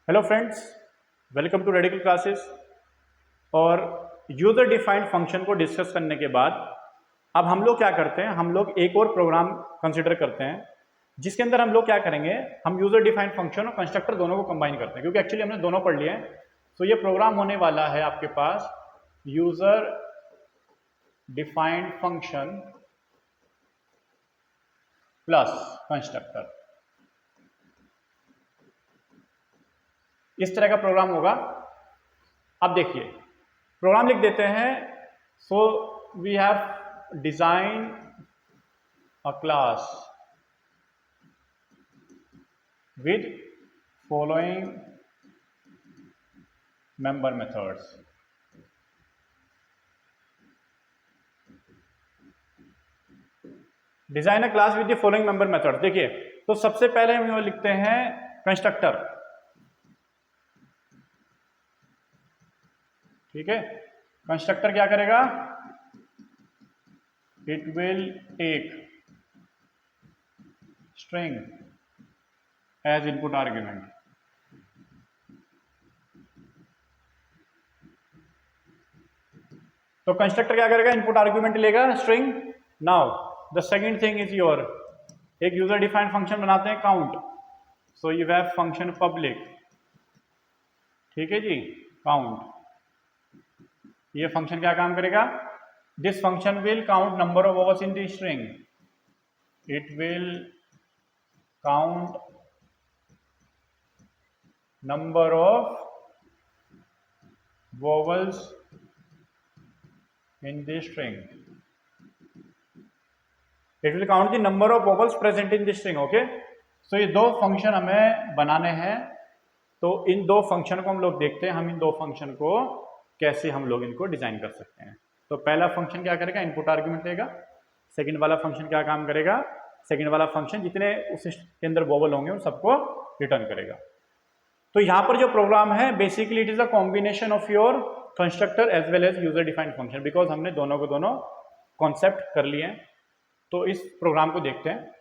Hello friends, welcome to radical classes. और user defined function को discuss करने के बाद अब हम लोग क्या करते हैं, हम लोग एक और प्रोग्राम कंसिडर करते हैं जिसके अंदर हम लोग क्या करेंगे, हम यूज़र डिफाइंड फंक्शन और कंस्ट्रक्टर दोनों को कंबाइन करते हैं, क्योंकि एक्चुअली हमने दोनों पढ़ लिए हैं। तो ये प्रोग्राम होने वाला है आपके पास user defined function plus constructor. इस तरह का प्रोग्राम होगा। अब देखिए, प्रोग्राम लिख देते हैं। So we have design a class with following member methods। Design a class with the following member method. देखिए, तो सबसे पहले हम यहाँ लिखते हैं कंस्ट्रक्टर। ठीक है, कंस्ट्रक्टर क्या करेगा, it will take string as input argument. तो कंस्ट्रक्टर क्या करेगा, इनपुट आर्ग्यूमेंट लेगा string. Now the second thing is your, एक यूजर डिफाइंड फंक्शन बनाते हैं count. So you have function public, ठीक है जी, काउंट। ये फंक्शन क्या काम करेगा, this function will count number of vowels in the string. It will count number of vowels in the string। it will count the number of vowels present in the string। Okay, so ये दो function हमें बनाने हैं। तो इन दो function को हम लोग देखते हैं, हम इन दो फंक्शन को कैसे हम लोग इनको डिजाइन कर सकते हैं। तो पहला फंक्शन क्या करेगा, इनपुट आर्ग्यूमेंट लेगा। सेकंड वाला फंक्शन क्या काम करेगा, सेकंड वाला फंक्शन जितने उसके अंदर वोवल होंगे उन सबको रिटर्न करेगा। तो यहाँ पर जो प्रोग्राम है basically it is a combination of your constructor as well as user defined function, because हमने दोनों को दोनों कॉन्सेप्ट कर लिए हैं। तो इस प्रोग्राम को देखते हैं।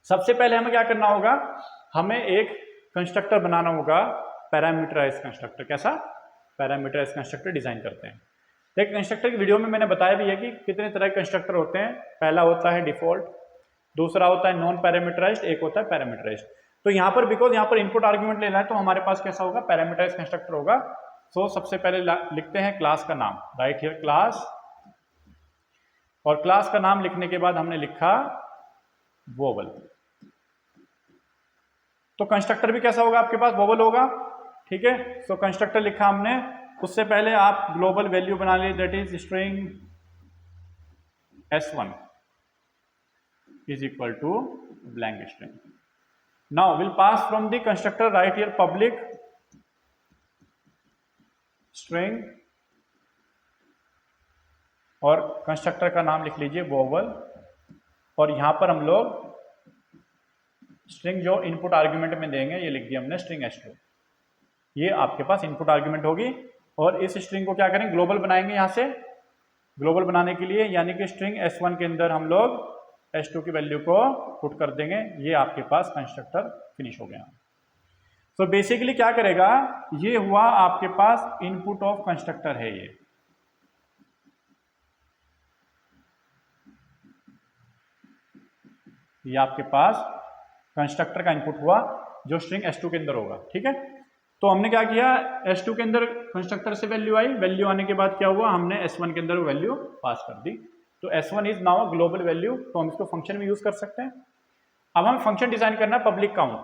सबसे पहले हमें क्या करना होगा, हमें एक कंस्ट्रक्टर बनाना होगा, पैरामीटराइज कंस्ट्रक्टर। कैसा, पैरामीटराइज कंस्ट्रक्टर डिजाइन करते हैं। तो एक कंस्ट्रक्टर की वीडियो में मैंने बताया भी है कि कितने तरह के कंस्ट्रक्टर होते हैं। पहला होता है डिफॉल्ट, दूसरा होता है नॉन पैरामीटराइज्ड, एक होता है पैरामीटराइज्ड। तो यहाँ पर बिकॉज यहाँ पर इनपुट आर्ग्यूमेंट लेना है, तो हमारे पास कैसा होगा, पैरामीटराइज कंस्ट्रक्टर होगा। सो सबसे पहले लिखते हैं क्लास का नाम, राइट हियर क्लास। और क्लास का नाम लिखने के बाद हमने लिखा वोवल। तो कंस्ट्रक्टर भी कैसा होगा, आपके पास वोवल होगा। ठीक है, सो कंस्ट्रक्टर लिखा हमने। उससे पहले आप ग्लोबल वैल्यू बना लीजिए, that is string s1 is equal to blank string। now we'll pass from the constructor, write here public string, और कंस्ट्रक्टर का नाम लिख लीजिए वोवल। और यहां पर हम लोग स्ट्रिंग जो इनपुट आर्ग्यूमेंट में देंगे ये लिख दिया हमने स्ट्रिंग s2। ये आपके पास इनपुट आर्ग्यूमेंट होगी। और इस स्ट्रिंग को क्या करेंगे, ग्लोबल बनाएंगे। यहां से ग्लोबल बनाने के लिए यानी कि स्ट्रिंग s1 के अंदर हम लोग s2 की वैल्यू को पुट कर देंगे। ये आपके पास कंस्ट्रक्टर फिनिश हो गया। सो बेसिकली क्या करेगा, ये हुआ आपके पास इनपुट ऑफ कंस्ट्रक्टर है। ये आपके पास कंस्ट्रक्टर का इनपुट हुआ जो स्ट्रिंग s2 के अंदर होगा। ठीक है, तो हमने क्या किया, s2 के अंदर कंस्ट्रक्टर से वैल्यू आई, वैल्यू आने के बाद क्या हुआ, हमने s1 के अंदर वैल्यू पास कर दी। तो s1 is now global value, तो हम इसको फंक्शन में यूज कर सकते हैं। अब हम फंक्शन डिजाइन करना है पब्लिक काउंट,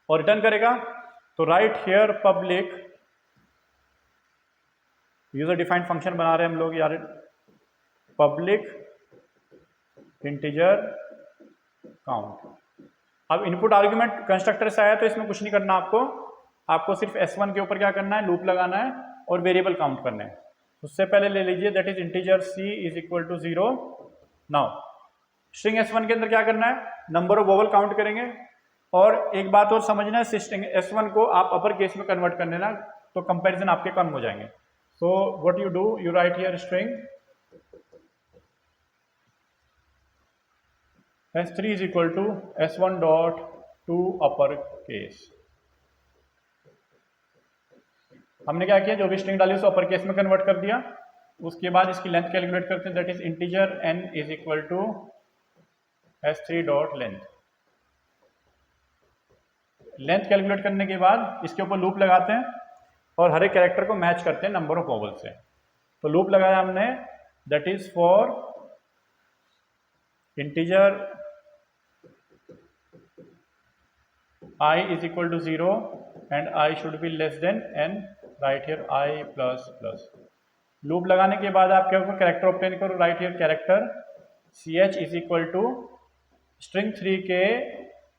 और रिटर्न करेगा। तो right here public, user defined function बना रहे हैं हम लोग यार, पब्लिक इंटीजर काउंट। अब इनपुट आर्ग्यूमेंट कंस्ट्रक्टर से आया तो इसमें कुछ नहीं करना आपको सिर्फ s1 के ऊपर क्या करना है, लूप लगाना है और वेरिएबल काउंट करना है। उससे पहले ले लीजिए that is integer c is equal to 0। Now string s1 के अंदर क्या करना है, नंबर ऑफ वोवल काउंट करेंगे। और एक बात और समझना है, स्ट्रिंग s1 को आप अपर केस में कन्वर्ट कर लेना, तो कंपैरिजन आपके कम हो जाएंगे। So what you do, you right here string s3 is equal to s1 dot to upper case। हमने क्या किया, जो भी स्ट्रिंग डाली उसे अपर केस में कन्वर्ट कर दिया। उसके बाद इसकी लेंथ कैलकुलेट करते हैं, that is integer n is equal to s3 dot length. Length calculate करने के बाद इसके ऊपर लूप लगाते हैं और हर एक कैरेक्टर को मैच करते हैं नंबर ऑफ वोवल से। तो लूप लगाया हमने, that is for integer I is equal to 0 and I should be less than n, right here I plus plus। Loop लगाने के बाद आप क्या करो, कैरेक्टर ऑब्टेन करो, right here character ch is equal to string 3 के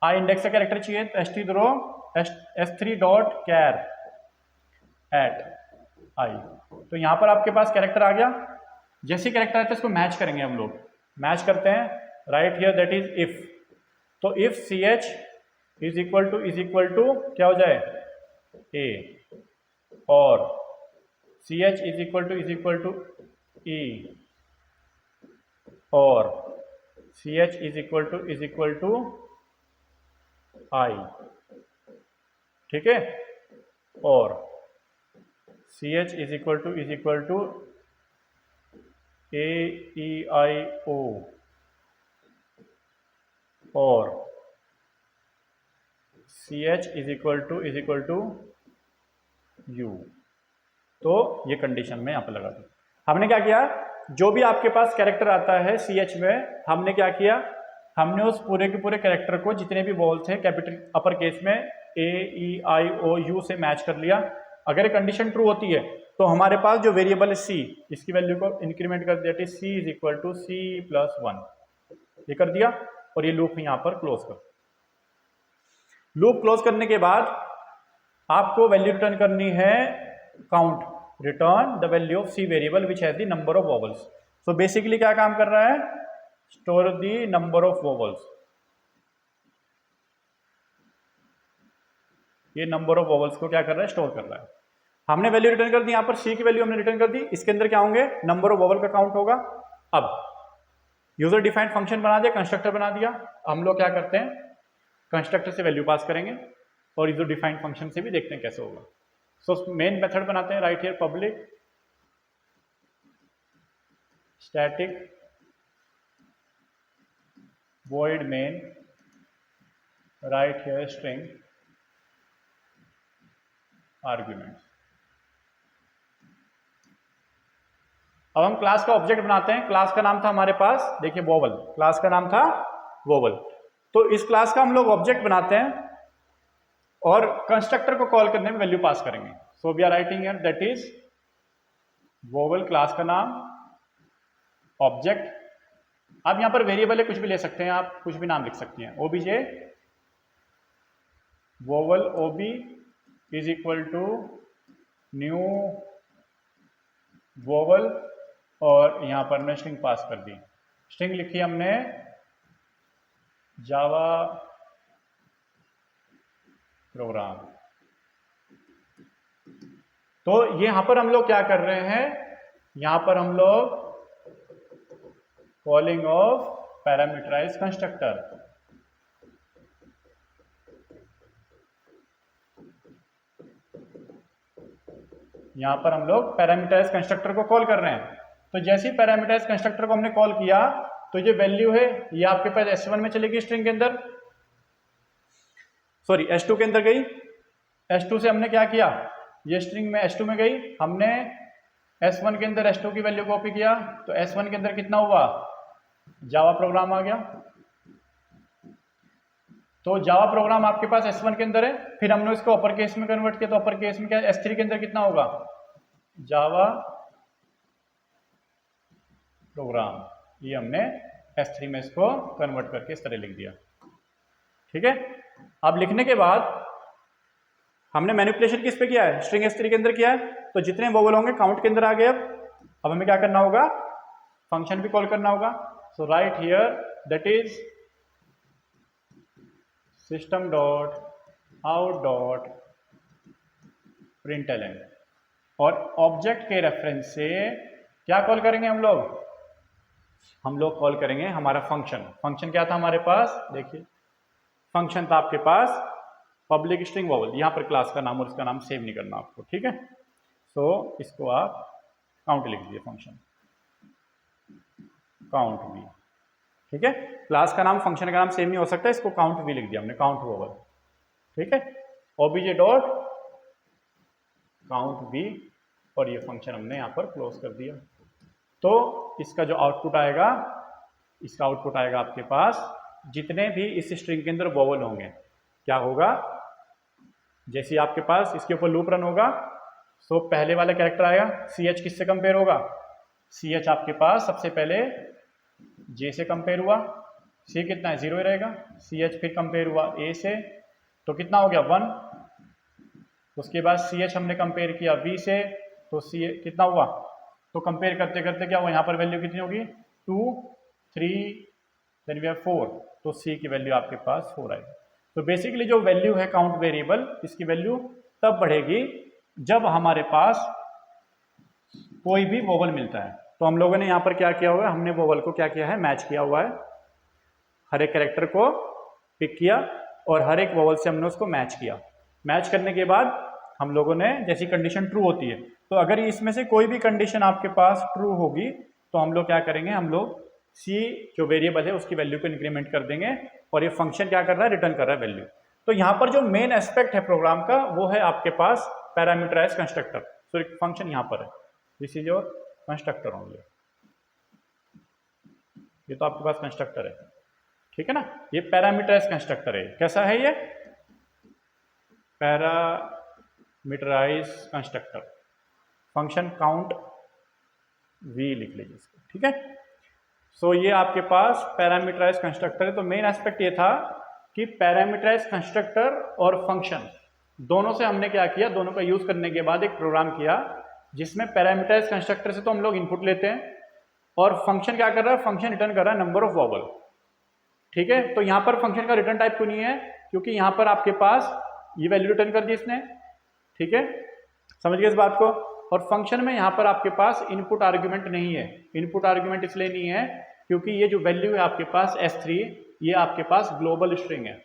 I index का character चाहिए, s3 रो s3 dot char at I। तो यहाँ पर आपके पास कैरेक्टर आ गया। जैसे कैरेक्टर आता है इसको मैच करेंगे हम लोग, मैच करते हैं, right here that is if. तो if ch is equal to क्या हो जाए a और ch is equal to e और ch is equal to I, ठीक है, और ch is equal to a e i o और ch is equal to u। तो ये कंडीशन में यहाँ पर लगा दी। हमने क्या किया, जो भी आपके पास कैरेक्टर आता है ch में, हमने क्या किया, हमने उस पूरे के पूरे कैरेक्टर को जितने भी वॉवल थे कैपिटल अपर केस में a e i o u से मैच कर लिया। अगर कंडीशन ट्रू होती है तो हमारे पास जो वेरिएबल है c, इसकी वैल्यू को इंक्रीमेंट कर दिया, c is equal to c plus 1, ये कर दिया और ये लूप यहाँ पर क्लोज कर। लूप क्लोज करने के बाद आपको वैल्यू रिटर्न करनी है count, return the value of c variable which has the number of vowels. So basically क्या काम कर रहा है, store the number of vowels. ये नंबर ऑफ वोवल्स को क्या कर रहा है, स्टोर कर रहा है। हमने वैल्यू रिटर्न कर दी, यहाँ पर सी की वैल्यू हमने रिटर्न कर दी, इसके अंदर क्या होंगे, नंबर ऑफ वोवल का काउंट होगा। अब यूजर डिफाइंड फंक्शन बना दिया, कंस्ट्रक्टर बना दिया। हम लोग क्या करते हैं, कंस्ट्रक्टर से वैल्यू पास करेंगे और यूजर डिफाइंड फंक्शन से भी देखते हैं कैसे होगा। सो मेन मेथड बनाते हैं, right here public static void main, right here string arguments। अब हम क्लास का ऑब्जेक्ट बनाते हैं। क्लास का नाम था हमारे पास, देखिए वोवल, क्लास का नाम था वोवल। तो इस क्लास का हम लोग ऑब्जेक्ट बनाते हैं और कंस्ट्रक्टर को कॉल करने में वैल्यू पास करेंगे। So we are writing here that is vowel, class का नाम, ऑब्जेक्ट। अब यहां पर वेरिएबल है, कुछ भी ले सकते हैं आप, कुछ भी नाम लिख सकते हैं, obj vowel ob is equal to new vowel और यहां पर मैं स्ट्रिंग पास कर दी। स्ट्रिंग लिखी हमने जावा प्रोग्राम। तो यहां पर हम लोग क्या कर रहे हैं, यहां पर हम लोग कॉलिंग ऑफ पैरामीटराइज कंस्ट्रक्टर। यहां पर हम लोग पैरामीटराइज कंस्ट्रक्टर को कॉल कर रहे हैं। तो जैसे ही पैरामीटराइज कंस्ट्रक्टर को हमने कॉल किया तो ये वैल्यू है, ये आपके पास s1 में चलेगी स्ट्रिंग के अंदर, सॉरी s2 के अंदर गई। s2 से हमने क्या किया, ये स्ट्रिंग में s2 में गई, हमने s1 के अंदर s2 की वैल्यू कॉपी किया, तो s1 के अंदर कितना हुआ, जावा प्रोग्राम आ गया। तो जावा प्रोग्राम आपके पास s1 के अंदर है, फिर हमने उसको अपर केस में कन्वर्ट किया, तो अपर केस में क्या, s3 के अंदर कितना होगा, जावा प्रोग्राम। ये हमने s3 में इसको कन्वर्ट करके इस तरह लिख दिया, ठीक है। अब लिखने के बाद हमने मैनिपुलेशन किस पे किया है, स्ट्रिंग s3 के अंदर किया है, तो जितने वोवल होंगे काउंट के अंदर आ गए। अब हमें क्या करना होगा, फंक्शन भी कॉल करना होगा। So right here that is System dot out dot println, और ऑब्जेक्ट के रेफरेंस से क्या कॉल करेंगे हम लोग कॉल करेंगे हमारा फंक्शन। फंक्शन क्या था हमारे पास, देखिए फंक्शन था आपके पास पब्लिक स्ट्रिंग वोवल। यहां पर क्लास का नाम और इसका नाम सेव नहीं करना आपको, ठीक है। सो इसको आप काउंट लिख दीजिए, फंक्शन काउंट वी, ठीक है। क्लास का नाम फंक्शन का नाम सेम नहीं हो सकता, इसको काउंट वी लिख दिया हमने, काउंट वोबल, ठीक है। ओबीजे डॉट काउंट वी, और ये फंक्शन हमने यहाँ पर क्लोज कर दिया। तो इसका जो आउटपुट आएगा, इसका आउटपुट आएगा आपके पास जितने भी इस स्ट्रिंग के अंदर वोवल होंगे, क्या होगा, जैसे आपके पास इसके ऊपर लूप रन होगा, सो पहले वाला कैरेक्टर आएगा, सी एच किससे कंपेयर होगा, सी एच आपके पास सबसे पहले जे से कंपेयर हुआ, सी कितना है 0 ही रहेगा, सी एच फिर कंपेयर हुआ ए से, तो कितना हो गया 1, उसके बाद सी एच हमने कंपेयर किया वी से, तो सी कितना हुआ, तो कंपेयर करते करते क्या हुआ, यहाँ पर वैल्यू कितनी होगी 2 3 देन वी हैव 4, तो सी की वैल्यू आपके पास 4 आएगी। तो बेसिकली जो वैल्यू है काउंट वेरिएबल, इसकी वैल्यू तब बढ़ेगी जब हमारे पास कोई भी वोवल मिलता है। तो हम लोगों ने यहाँ पर क्या किया हुआ है, हमने वोवल को क्या किया है, मैच किया हुआ है, हर एक कैरेक्टर को पिक किया और हर एक वोवल से हमने उसको मैच किया। मैच करने के बाद हम लोगों ने, जैसी कंडीशन ट्रू होती है, तो अगर इसमें से कोई भी कंडीशन आपके पास ट्रू होगी तो हम लोग क्या करेंगे, हम लोग सी जो वेरिएबल है उसकी वैल्यू को इंक्रीमेंट कर देंगे, और ये फंक्शन क्या कर रहा है, रिटर्न कर रहा है वैल्यू। तो यहाँ पर जो मेन एस्पेक्ट है प्रोग्राम का, वो है आपके पास पैरामीटराइज कंस्ट्रक्टर। सो फंक्शन यहाँ पर है, this is your constructor only, ये तो आपके पास कंस्ट्रक्टर है, ठीक है ना। ये पैरामीटराइज कंस्ट्रक्टर है, कैसा है ये, parameterise constructor, function count we लिख लीजिए इसको, ठीक है। सो ये आपके पास पैरामीटराइज कंस्ट्रक्टर है। तो मेन एस्पेक्ट ये था कि पैरामीटराइज कंस्ट्रक्टर और फंक्शन दोनों से हमने क्या किया, दोनों का यूज करने के बाद एक प्रोग्राम किया जिसमें पैरामीटराइज कंस्ट्रक्टर से तो हम लोग इनपुट लेते हैं, और फंक्शन क्या कर रहा है, फंक्शन रिटर्न कर रहा है नंबर ऑफ वोवल, ठीक है। तो यहाँ पर फंक्शन का रिटर्न टाइप क्यों नहीं है, क्योंकि यहाँ पर आपके पास ये वैल्यू रिटर्न कर दी इसने, ठीक है, समझ गए इस बात को। और फंक्शन में यहाँ पर आपके पास इनपुट आर्ग्यूमेंट नहीं है, इनपुट आर्ग्यूमेंट इसलिए नहीं है क्योंकि ये जो वैल्यू है आपके पास S3, ये आपके पास ग्लोबल स्ट्रिंग है।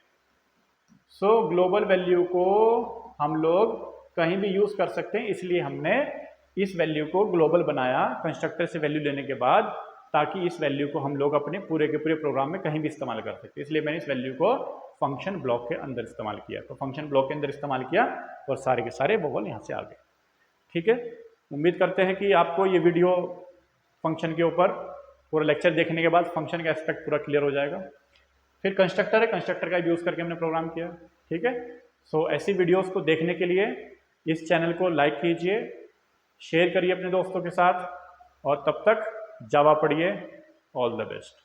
सो ग्लोबल वैल्यू को हम लोग कहीं भी यूज कर सकते हैं, इसलिए हमने इस वैल्यू को ग्लोबल बनाया कंस्ट्रक्टर से वैल्यू लेने के बाद, ताकि इस वैल्यू को हम लोग अपने पूरे के पूरे प्रोग्राम में कहीं भी इस्तेमाल कर सकते, इसलिए मैंने इस वैल्यू को फंक्शन ब्लॉक के अंदर इस्तेमाल किया। तो फंक्शन ब्लॉक के अंदर इस्तेमाल किया और सारे के सारे वोवल यहाँ से आ गए, ठीक है। उम्मीद करते हैं कि आपको ये वीडियो फंक्शन के ऊपर पूरा लेक्चर देखने के बाद फंक्शन का एस्पेक्ट पूरा क्लियर हो जाएगा। फिर कंस्ट्रक्टर है, कंस्ट्रक्टर का यूज़ करके हमने प्रोग्राम किया, ठीक है। सो ऐसी वीडियोस को देखने के लिए इस चैनल को लाइक कीजिए, शेयर करिए अपने दोस्तों के साथ, और तब तक जावा पढ़िए। All the best.